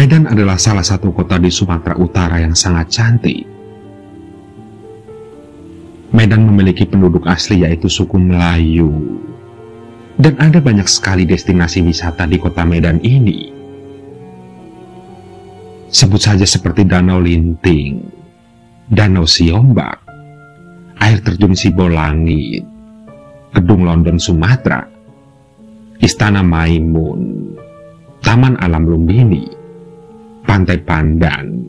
Medan adalah salah satu kota di Sumatera Utara yang sangat cantik. Medan memiliki penduduk asli yaitu suku Melayu. Dan ada banyak sekali destinasi wisata di kota Medan ini. Sebut saja seperti Danau Linting, Danau Siombak, air terjun Sibolangit, Gedung London Sumatera, Istana Maimun, Taman Alam Lumbini, Pantai Pandan,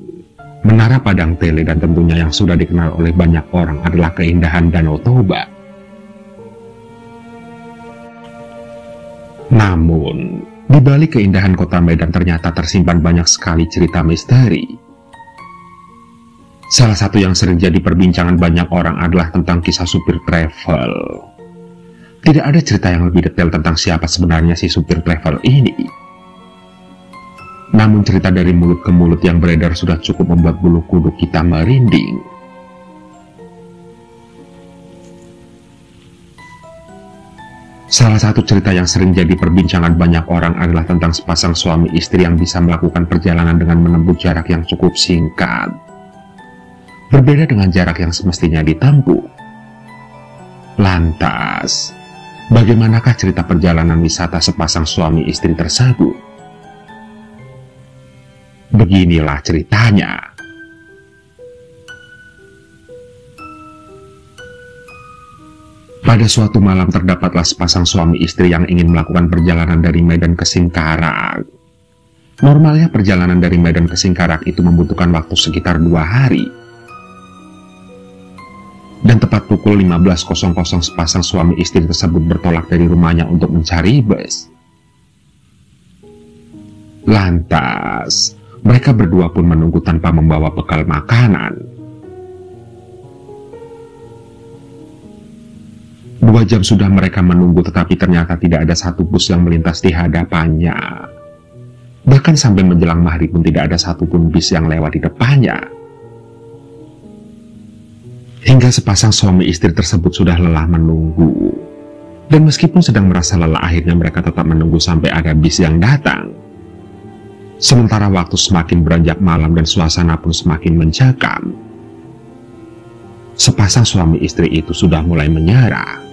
Menara Padang Tele, dan tentunya yang sudah dikenal oleh banyak orang adalah keindahan Danau Toba. Namun, di balik keindahan kota Medan ternyata tersimpan banyak sekali cerita misteri. Salah satu yang sering jadi perbincangan banyak orang adalah tentang kisah supir travel. Tidak ada cerita yang lebih detail tentang siapa sebenarnya si supir travel ini. Namun cerita dari mulut ke mulut yang beredar sudah cukup membuat bulu kuduk kita merinding. Salah satu cerita yang sering jadi perbincangan banyak orang adalah tentang sepasang suami istri yang bisa melakukan perjalanan dengan menempuh jarak yang cukup singkat. Berbeda dengan jarak yang semestinya ditempuh. Lantas, bagaimanakah cerita perjalanan wisata sepasang suami istri tersebut? Beginilah ceritanya. Pada suatu malam terdapatlah sepasang suami istri yang ingin melakukan perjalanan dari Medan ke Singkarak. Normalnya perjalanan dari Medan ke Singkarak itu membutuhkan waktu sekitar 2 hari. Dan tepat pukul 15.00 sepasang suami istri tersebut bertolak dari rumahnya untuk mencari bus. Lantas, mereka berdua pun menunggu tanpa membawa bekal makanan. 2 jam sudah mereka menunggu, tetapi ternyata tidak ada satu bus yang melintas di hadapannya. Bahkan sampai menjelang maghrib pun tidak ada satupun bis yang lewat di depannya. Hingga sepasang suami istri tersebut sudah lelah menunggu. Dan meskipun sedang merasa lelah, akhirnya mereka tetap menunggu sampai ada bis yang datang. Sementara waktu semakin beranjak malam dan suasana pun semakin mencekam. Sepasang suami istri itu sudah mulai menyerah.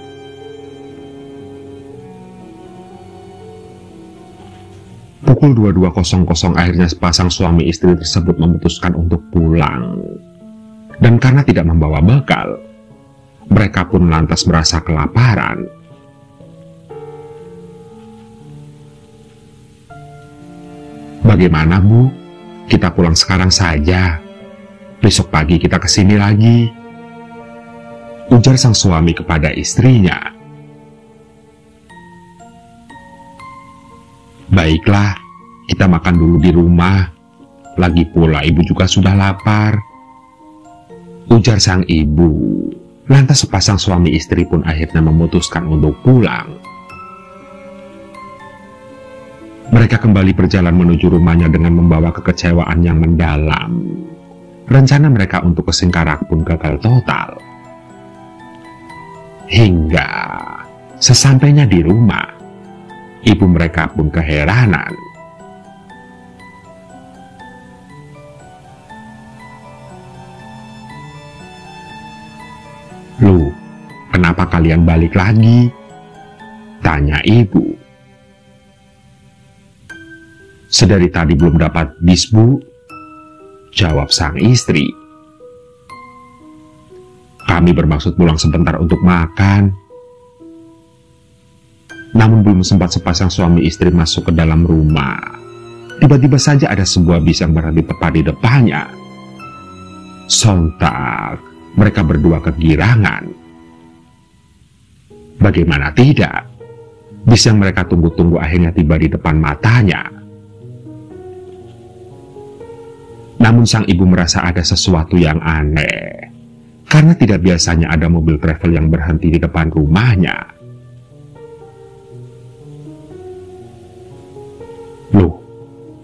Pukul 22.00 akhirnya sepasang suami istri tersebut memutuskan untuk pulang. Dan karena tidak membawa bekal, mereka pun lantas merasa kelaparan. "Bagaimana, Bu? Kita pulang sekarang saja. Besok pagi kita kesini lagi," ujar sang suami kepada istrinya. "Baiklah, kita makan dulu di rumah. Lagi pula ibu juga sudah lapar," ujar sang ibu. Lantas sepasang suami istri pun akhirnya memutuskan untuk pulang. Mereka kembali berjalan menuju rumahnya dengan membawa kekecewaan yang mendalam. Rencana mereka untuk ke Singkarak pun gagal total. Hingga sesampainya di rumah, ibu mereka pun keheranan. "Loh, kenapa kalian balik lagi?" tanya ibu. "Sedari tadi belum dapat bis, Bu," jawab sang istri. "Kami bermaksud pulang sebentar untuk makan." Namun belum sempat sepasang suami istri masuk ke dalam rumah, tiba-tiba saja ada sebuah bis yang berhenti tepat di depannya. Sontak, mereka berdua kegirangan. Bagaimana tidak? Bis yang mereka tunggu-tunggu akhirnya tiba di depan matanya. Namun sang ibu merasa ada sesuatu yang aneh, karena tidak biasanya ada mobil travel yang berhenti di depan rumahnya. "Loh,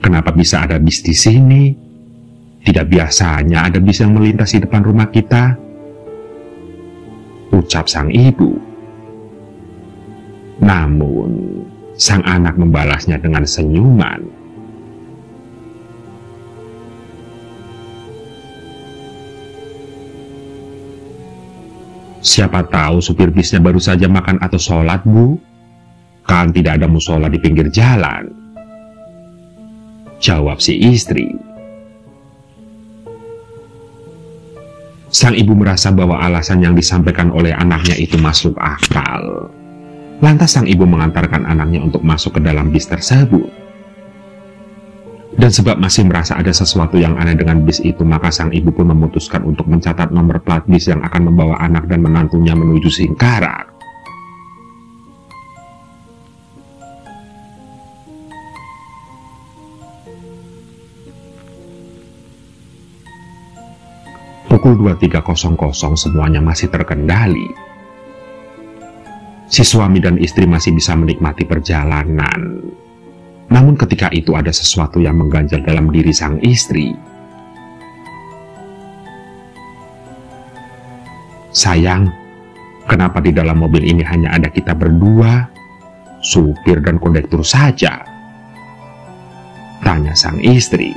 kenapa bisa ada bis di sini? Tidak biasanya ada bis yang melintas di depan rumah kita," ucap sang ibu. Namun, sang anak membalasnya dengan senyuman. Siapa tahu supir bisnya baru saja makan atau sholat, Bu. Kan tidak ada musola di pinggir jalan, jawab si istri. Sang ibu merasa bahwa alasan yang disampaikan oleh anaknya itu masuk akal. Lantas sang ibu mengantarkan anaknya untuk masuk ke dalam bis tersebut. Dan sebab masih merasa ada sesuatu yang aneh dengan bis itu, maka sang ibu pun memutuskan untuk mencatat nomor plat bis yang akan membawa anak dan menantunya menuju Singkarak. Pukul 23.00 semuanya masih terkendali. Si suami dan istri masih bisa menikmati perjalanan. Namun ketika itu ada sesuatu yang mengganjal dalam diri sang istri. Sayang, kenapa di dalam mobil ini hanya ada kita berdua, supir dan kondektur saja? Tanya sang istri.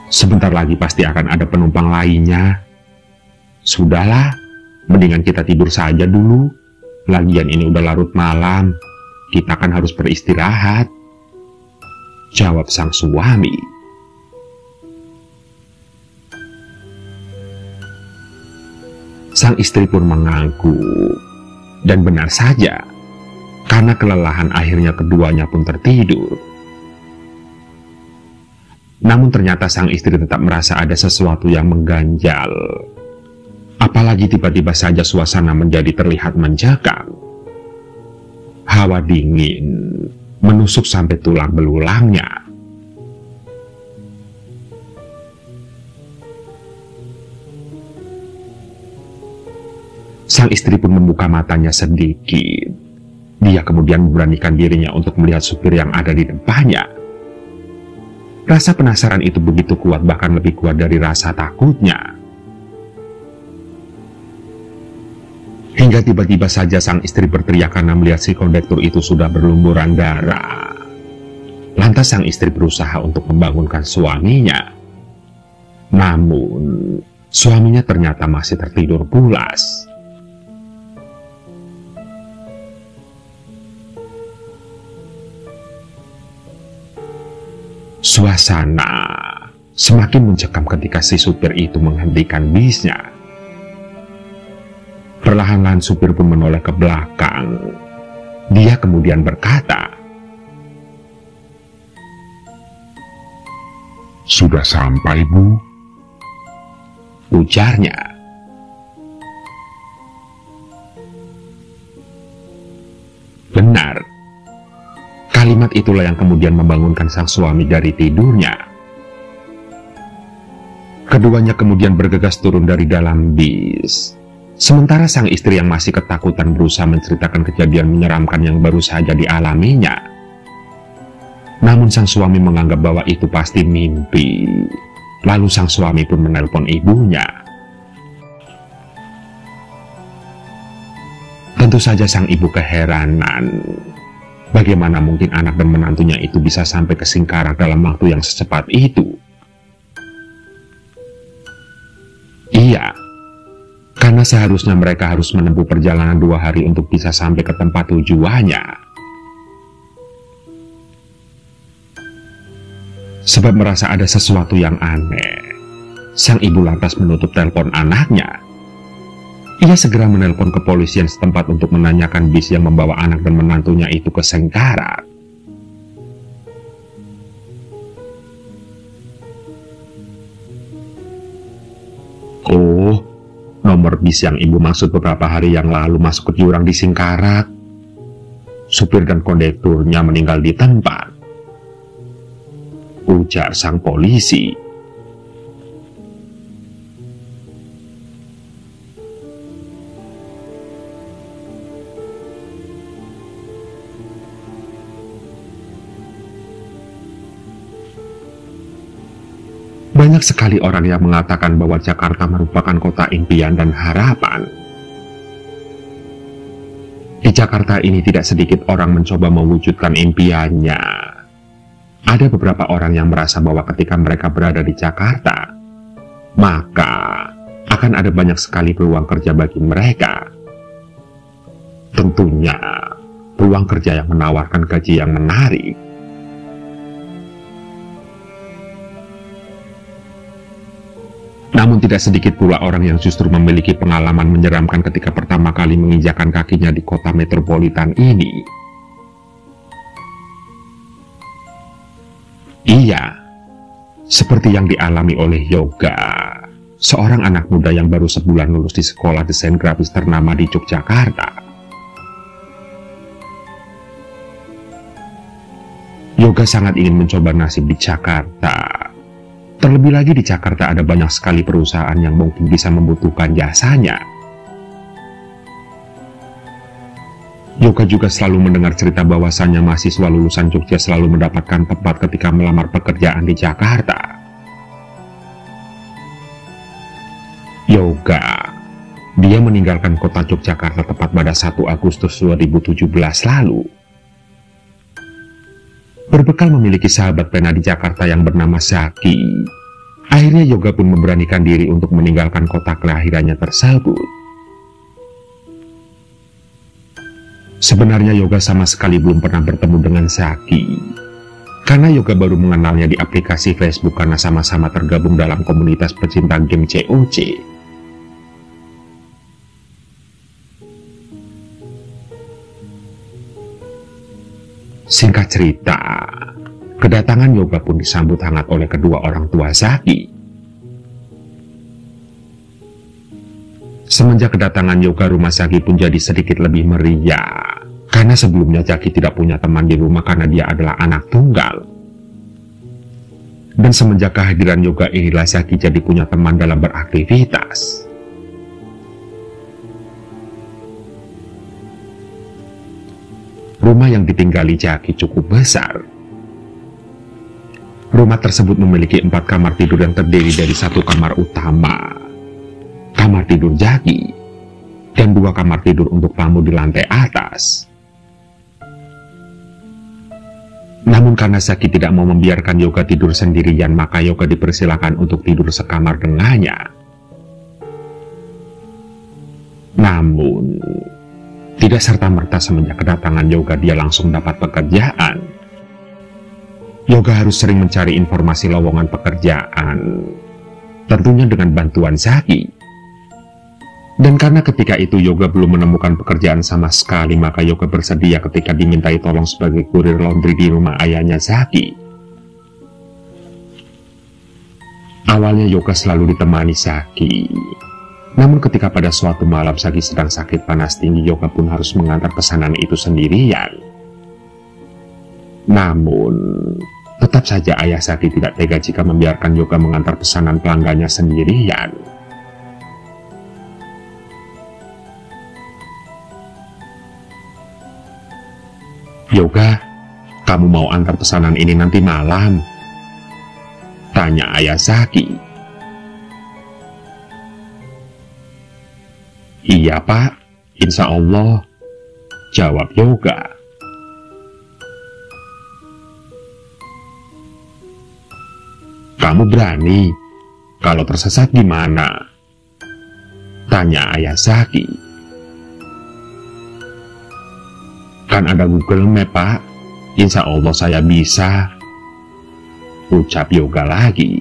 Sebentar lagi pasti akan ada penumpang lainnya. Sudahlah, mendingan kita tidur saja dulu. Lagian ini udah larut malam, kita kan harus beristirahat, jawab sang suami. Sang istri pun mengangguk, dan benar saja, karena kelelahan akhirnya keduanya pun tertidur. Namun ternyata sang istri tetap merasa ada sesuatu yang mengganjal. Apalagi tiba-tiba saja suasana menjadi terlihat mencekam. Hawa dingin menusuk sampai tulang belulangnya. Sang istri pun membuka matanya sedikit. Dia kemudian memberanikan dirinya untuk melihat supir yang ada di depannya. Rasa penasaran itu begitu kuat, bahkan lebih kuat dari rasa takutnya. Hingga tiba-tiba saja sang istri berteriak karena melihat si kondektur itu sudah berlumuran darah. Lantas sang istri berusaha untuk membangunkan suaminya. Namun, suaminya ternyata masih tertidur pulas. Suasana semakin mencekam ketika si supir itu menghentikan bisnya. Perlahan-lahan supir pun menoleh ke belakang. Dia kemudian berkata, "Sudah sampai, Bu?" ujarnya. Benar. Kalimat itulah yang kemudian membangunkan sang suami dari tidurnya. Keduanya kemudian bergegas turun dari dalam bis. Sementara sang istri yang masih ketakutan berusaha menceritakan kejadian menyeramkan yang baru saja dialaminya. Namun sang suami menganggap bahwa itu pasti mimpi. Lalu sang suami pun menelpon ibunya. Tentu saja sang ibu keheranan. Bagaimana mungkin anak dan menantunya itu bisa sampai ke Singkarak dalam waktu yang secepat itu? Iya, karena seharusnya mereka harus menempuh perjalanan 2 hari untuk bisa sampai ke tempat tujuannya. Sebab merasa ada sesuatu yang aneh, sang ibu lantas menutup telepon anaknya. Ia segera menelpon kepolisian setempat untuk menanyakan bis yang membawa anak dan menantunya itu ke Singkarak. Oh, nomor bis yang ibu maksud beberapa hari yang lalu masuk ke jurang di Singkarak. Supir dan kondekturnya meninggal di tempat, ujar sang polisi. Banyak sekali orang yang mengatakan bahwa Jakarta merupakan kota impian dan harapan. Di Jakarta ini tidak sedikit orang mencoba mewujudkan impiannya. Ada beberapa orang yang merasa bahwa ketika mereka berada di Jakarta, maka akan ada banyak sekali peluang kerja bagi mereka. Tentunya peluang kerja yang menawarkan gaji yang menarik. Namun tidak sedikit pula orang yang justru memiliki pengalaman menyeramkan ketika pertama kali menginjakkan kakinya di kota metropolitan ini. Iya, seperti yang dialami oleh Yoga, seorang anak muda yang baru sebulan lulus di sekolah desain grafis ternama di Yogyakarta. Yoga sangat ingin mencoba nasib di Jakarta. Terlebih lagi di Jakarta ada banyak sekali perusahaan yang mungkin bisa membutuhkan jasanya. Yoga juga selalu mendengar cerita bahwasannya mahasiswa lulusan Jogja selalu mendapatkan tempat ketika melamar pekerjaan di Jakarta. Yoga, dia meninggalkan kota Yogyakarta tepat pada 1 Agustus 2017 lalu. Berbekal memiliki sahabat pena di Jakarta yang bernama Zaki, akhirnya Yoga pun memberanikan diri untuk meninggalkan kota kelahirannya tersebut. Sebenarnya Yoga sama sekali belum pernah bertemu dengan Zaki, karena Yoga baru mengenalnya di aplikasi Facebook karena sama-sama tergabung dalam komunitas pecinta game COC. Singkat cerita, kedatangan Yoga pun disambut hangat oleh kedua orang tua Zaki. Semenjak kedatangan Yoga, rumah Zaki pun jadi sedikit lebih meriah, karena sebelumnya Zaki tidak punya teman di rumah karena dia adalah anak tunggal. Dan semenjak kehadiran Yoga inilah Zaki jadi punya teman dalam beraktivitas. Rumah yang ditinggali Zaki cukup besar. Rumah tersebut memiliki 4 kamar tidur yang terdiri dari 1 kamar utama, kamar tidur Zaki, dan 2 kamar tidur untuk tamu di lantai atas. Namun karena Zaki tidak mau membiarkan Yoga tidur sendirian, maka Yoga dipersilakan untuk tidur sekamar dengannya. Namun tidak serta-merta semenjak kedatangan Yoga dia langsung dapat pekerjaan. Yoga harus sering mencari informasi lowongan pekerjaan, tentunya dengan bantuan Zaki. Dan karena ketika itu Yoga belum menemukan pekerjaan sama sekali, maka Yoga bersedia ketika dimintai tolong sebagai kurir laundry di rumah ayahnya Zaki. Awalnya Yoga selalu ditemani Zaki. Namun ketika pada suatu malam Zaki sedang sakit panas tinggi, Yoga pun harus mengantar pesanan itu sendirian. Namun, tetap saja ayah Zaki tidak tega jika membiarkan Yoga mengantar pesanan pelanggannya sendirian. "Yoga, kamu mau antar pesanan ini nanti malam?" tanya ayah Zaki. "Iya Pak, insya Allah," jawab Yoga. "Kamu berani? Kalau tersesat gimana?" tanya ayah Zaki. "Kan ada Google Map Pak, insya Allah saya bisa," ucap Yoga lagi.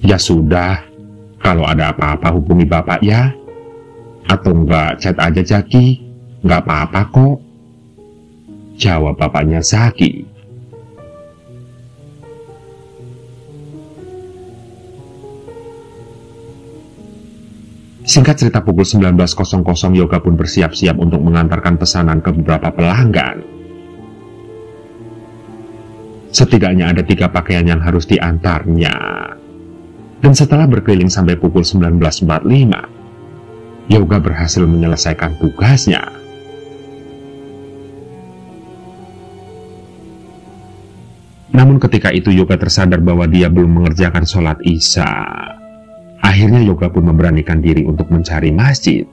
"Ya sudah, kalau ada apa-apa hubungi Bapak ya. Atau enggak chat aja Zaki, enggak apa-apa kok," jawab bapaknya Zaki. Singkat cerita, pukul 19.00 Yoga pun bersiap-siap untuk mengantarkan pesanan ke beberapa pelanggan. Setidaknya ada 3 pakaian yang harus diantarnya. Dan setelah berkeliling sampai pukul 19.45, Yoga berhasil menyelesaikan tugasnya. Namun ketika itu Yoga tersadar bahwa dia belum mengerjakan sholat Isya. Akhirnya Yoga pun memberanikan diri untuk mencari masjid.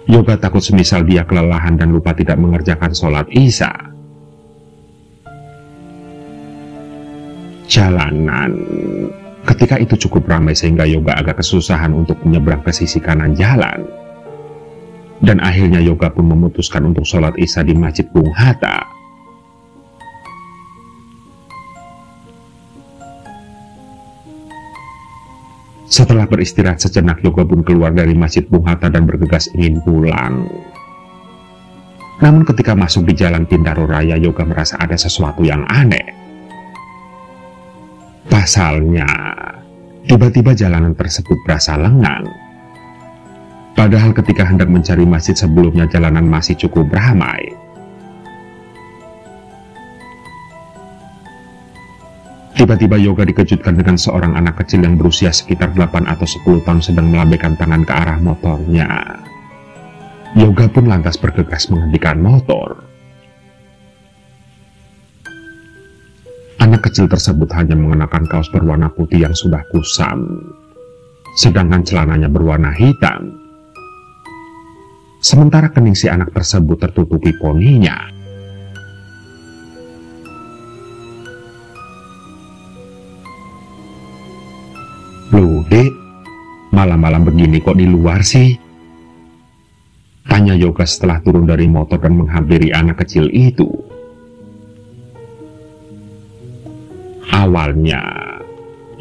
Yoga takut semisal dia kelelahan dan lupa tidak mengerjakan sholat Isya. jalanan. Ketika itu cukup ramai sehingga Yoga agak kesusahan untuk menyeberang ke sisi kanan jalan. Dan akhirnya Yoga pun memutuskan untuk sholat Isya di Masjid Bung Hatta. Setelah beristirahat sejenak, Yoga pun keluar dari Masjid Bung Hatta dan bergegas ingin pulang. Namun ketika masuk di Jalan Bintaro Raya, Yoga merasa ada sesuatu yang aneh. Pasalnya, tiba-tiba jalanan tersebut berasa lengang. Padahal ketika hendak mencari masjid sebelumnya, jalanan masih cukup ramai. Tiba-tiba Yoga dikejutkan dengan seorang anak kecil yang berusia sekitar 8 atau 10 tahun sedang melambaikan tangan ke arah motornya. Yoga pun lantas bergegas menghentikan motor. Anak kecil tersebut hanya mengenakan kaos berwarna putih yang sudah kusam, sedangkan celananya berwarna hitam. Sementara kening si anak tersebut tertutupi poninya. "Loh, Dek, malam-malam begini kok di luar sih?" tanya Yoga setelah turun dari motor dan menghampiri anak kecil itu. Awalnya,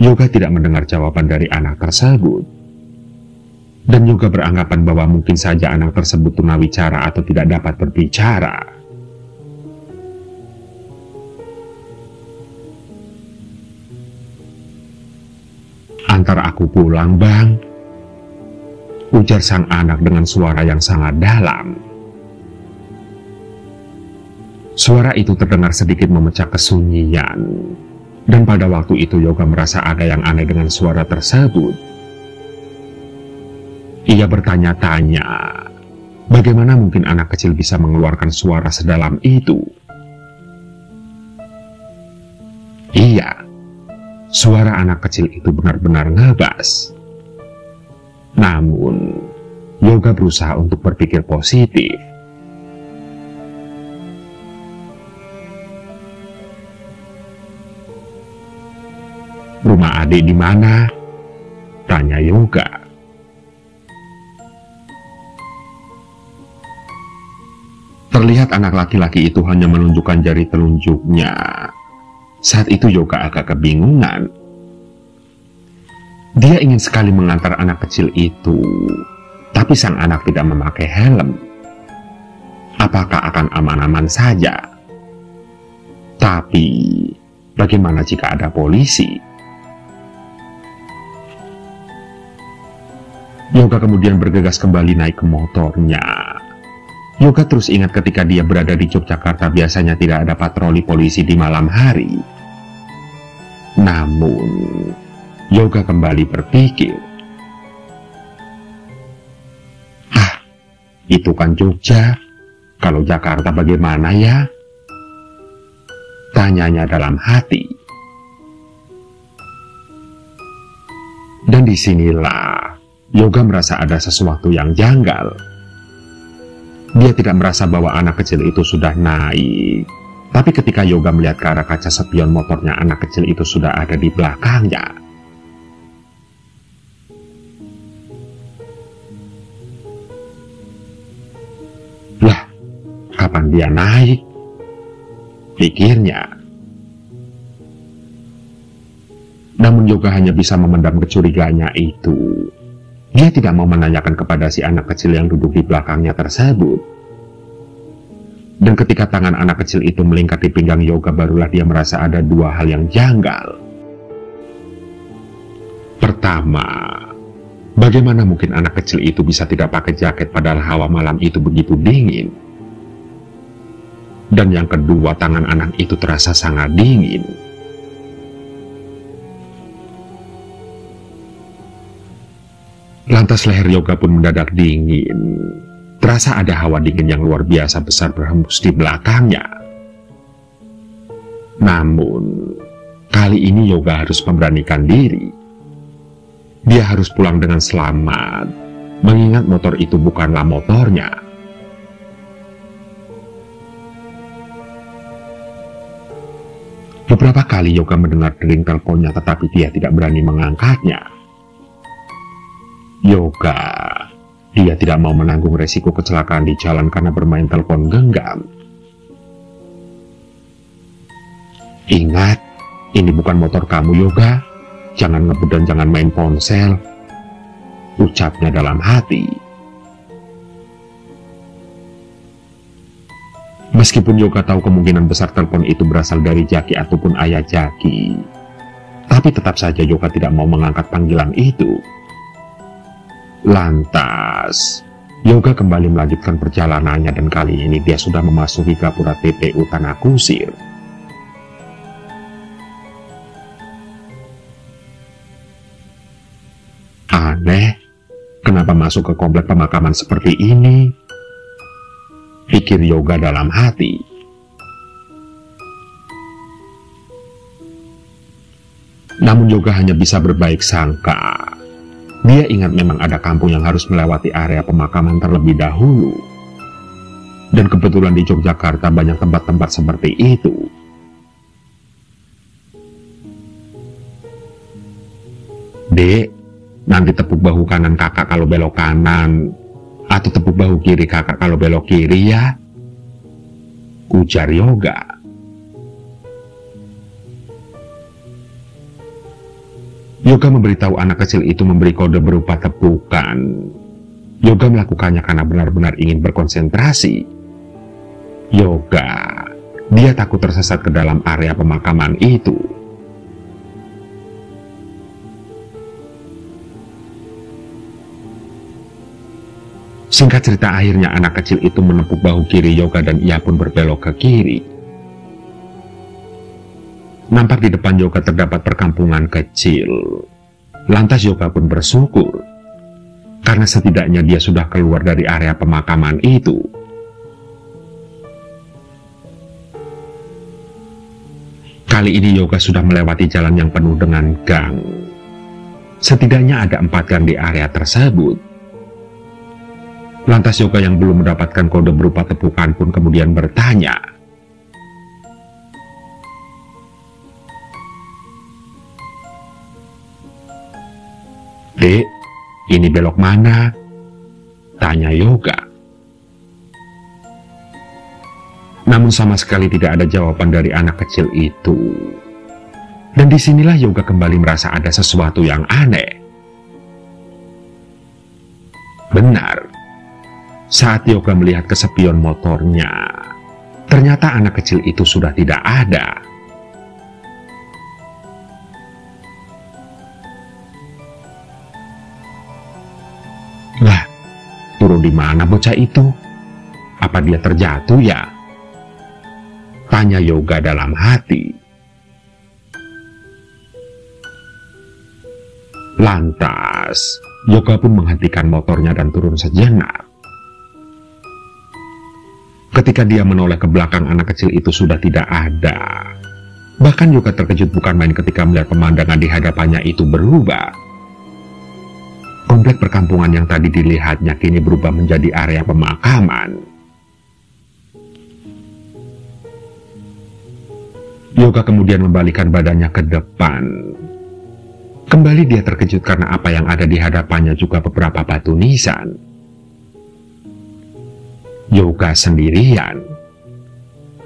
Yoga tidak mendengar jawaban dari anak tersebut. Dan Yoga beranggapan bahwa mungkin saja anak tersebut tunawicara atau tidak dapat berbicara. "Antar aku pulang, Bang," ujar sang anak dengan suara yang sangat dalam. Suara itu terdengar sedikit memecah kesunyian. Dan pada waktu itu Yoga merasa ada yang aneh dengan suara tersebut. Ia bertanya-tanya, bagaimana mungkin anak kecil bisa mengeluarkan suara sedalam itu? Iya, suara anak kecil itu benar-benar ngebas. Namun, Yoga berusaha untuk berpikir positif. "Rumah adik di mana?" tanya Yoga. Terlihat anak laki-laki itu hanya menunjukkan jari telunjuknya. Saat itu Yoga agak kebingungan. Dia ingin sekali mengantar anak kecil itu, tapi sang anak tidak memakai helm. Apakah akan aman-aman saja? Tapi, bagaimana jika ada polisi? Yoga kemudian bergegas kembali naik ke motornya. Yoga terus ingat ketika dia berada di Yogyakarta biasanya tidak ada patroli polisi di malam hari. Namun, Yoga kembali berpikir, itu kan Jogja, kalau Jakarta bagaimana ya? Tanyanya dalam hati. Dan disinilah Yoga merasa ada sesuatu yang janggal. Dia tidak merasa bahwa anak kecil itu sudah naik. Tapi ketika Yoga melihat ke arah kaca spion motornya, anak kecil itu sudah ada di belakangnya. Lah, kapan dia naik? Pikirnya. Namun Yoga hanya bisa memendam kecurigaannya itu. Dia tidak mau menanyakan kepada si anak kecil yang duduk di belakangnya tersebut. Dan ketika tangan anak kecil itu melingkar di pinggang Yoga, barulah dia merasa ada dua hal yang janggal. Pertama, bagaimana mungkin anak kecil itu bisa tidak pakai jaket padahal hawa malam itu begitu dingin? Dan yang kedua, tangan anak itu terasa sangat dingin. Lantas leher Yoga pun mendadak dingin. Terasa ada hawa dingin yang luar biasa besar berhembus di belakangnya. Namun, kali ini Yoga harus memberanikan diri. Dia harus pulang dengan selamat, mengingat motor itu bukanlah motornya. Beberapa kali Yoga mendengar dering teleponnya, tetapi dia tidak berani mengangkatnya. Yoga, dia tidak mau menanggung resiko kecelakaan di jalan karena bermain telepon genggam. Ingat, ini bukan motor kamu, Yoga. Jangan ngebut dan jangan main ponsel, ucapnya dalam hati. Meskipun Yoga tahu kemungkinan besar telepon itu berasal dari Jaki ataupun ayah Jaki, tapi tetap saja Yoga tidak mau mengangkat panggilan itu. Lantas, Yoga kembali melanjutkan perjalanannya dan kali ini dia sudah memasuki gapura TPU Tanah Kusir. Aneh, kenapa masuk ke komplek pemakaman seperti ini? Pikir Yoga dalam hati. Namun Yoga hanya bisa berbaik sangka. Dia ingat memang ada kampung yang harus melewati area pemakaman terlebih dahulu. Dan kebetulan di Yogyakarta banyak tempat-tempat seperti itu. Dek, nanti tepuk bahu kanan kakak kalau belok kanan, atau tepuk bahu kiri kakak kalau belok kiri ya, ujar Yoga. Yoga memberitahu anak kecil itu memberi kode berupa tepukan. Yoga melakukannya karena benar-benar ingin berkonsentrasi. Yoga, dia takut tersesat ke dalam area pemakaman itu. Singkat cerita, akhirnya anak kecil itu menepuk bahu kiri Yoga dan ia pun berbelok ke kiri. Nampak di depan Yoga terdapat perkampungan kecil. Lantas Yoga pun bersyukur, karena setidaknya dia sudah keluar dari area pemakaman itu. Kali ini Yoga sudah melewati jalan yang penuh dengan gang. Setidaknya ada 4 gang di area tersebut. Lantas Yoga yang belum mendapatkan kode berupa tepukan pun kemudian bertanya, "Dek, ini belok mana?" tanya Yoga. Namun sama sekali tidak ada jawaban dari anak kecil itu. Dan disinilah Yoga kembali merasa ada sesuatu yang aneh. Benar. Saat Yoga melihat ke spion motornya, ternyata anak kecil itu sudah tidak ada. Lah, turun di mana bocah itu? Apa dia terjatuh ya? Tanya Yoga dalam hati. Lantas, Yoga pun menghentikan motornya dan turun sejenak. Ketika dia menoleh ke belakang, anak kecil itu sudah tidak ada. Bahkan Yoga terkejut bukan main ketika melihat pemandangan di hadapannya itu berubah. Komplek perkampungan yang tadi dilihatnya kini berubah menjadi area pemakaman. Yoga kemudian membalikkan badannya ke depan. Kembali dia terkejut karena apa yang ada di hadapannya juga beberapa batu nisan. Yoga sendirian.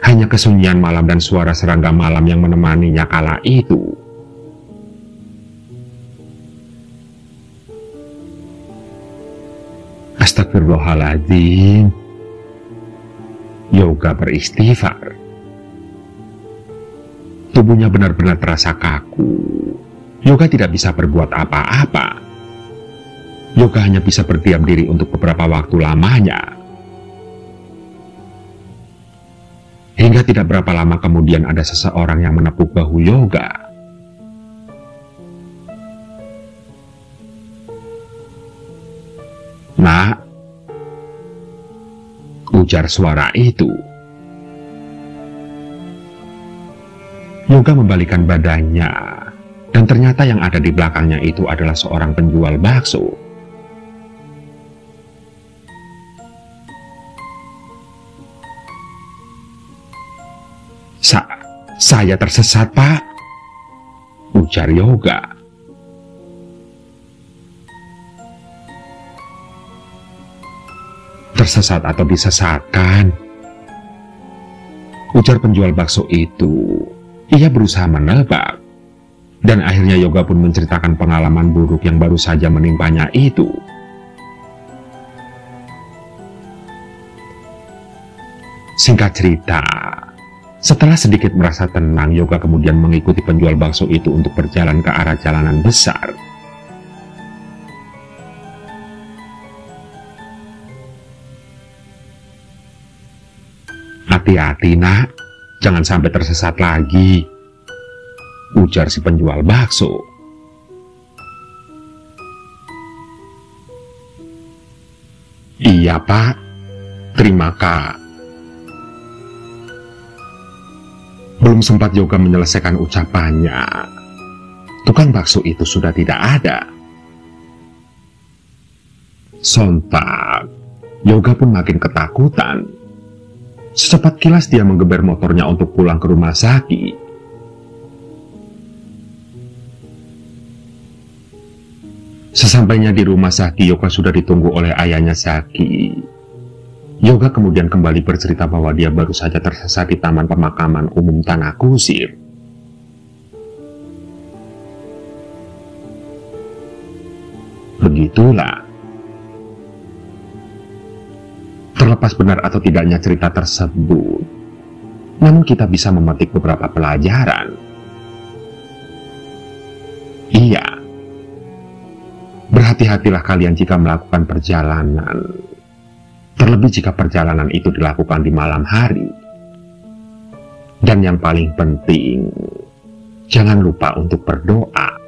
Hanya kesunyian malam dan suara serangga malam yang menemaninya kala itu. Astagfirullahaladzim. Yoga beristighfar. Tubuhnya benar-benar terasa kaku. Yoga tidak bisa berbuat apa-apa. Yoga hanya bisa berdiam diri untuk beberapa waktu lamanya. Hingga tidak berapa lama kemudian ada seseorang yang menepuk bahu Yoga. "Nak," ujar suara itu. Yoga membalikkan badannya, dan ternyata yang ada di belakangnya itu adalah seorang penjual bakso. Saya tersesat, Pak, ujar Yoga. Tersesat atau disesatkan, ujar penjual bakso itu. Ia berusaha menebak, dan akhirnya Yoga pun menceritakan pengalaman buruk yang baru saja menimpanya itu. Singkat cerita, setelah sedikit merasa tenang, Yoga kemudian mengikuti penjual bakso itu untuk berjalan ke arah jalanan besar. Hati-hati, nak, jangan sampai tersesat lagi, ujar si penjual bakso. Iya, Pak, terima, Kak. Belum sempat Yoga menyelesaikan ucapannya, tukang bakso itu sudah tidak ada. Sontak, Yoga pun makin ketakutan. Secepat kilas dia menggeber motornya untuk pulang ke rumah Zaki. Sesampainya di rumah Zaki, Yoga sudah ditunggu oleh ayahnya Zaki. Yoga kemudian kembali bercerita bahwa dia baru saja tersesat di Taman Pemakaman Umum Tanah Kusir. Begitulah. Terlepas benar atau tidaknya cerita tersebut, namun kita bisa memetik beberapa pelajaran. Iya, berhati-hatilah kalian jika melakukan perjalanan, terlebih jika perjalanan itu dilakukan di malam hari. Dan yang paling penting, jangan lupa untuk berdoa.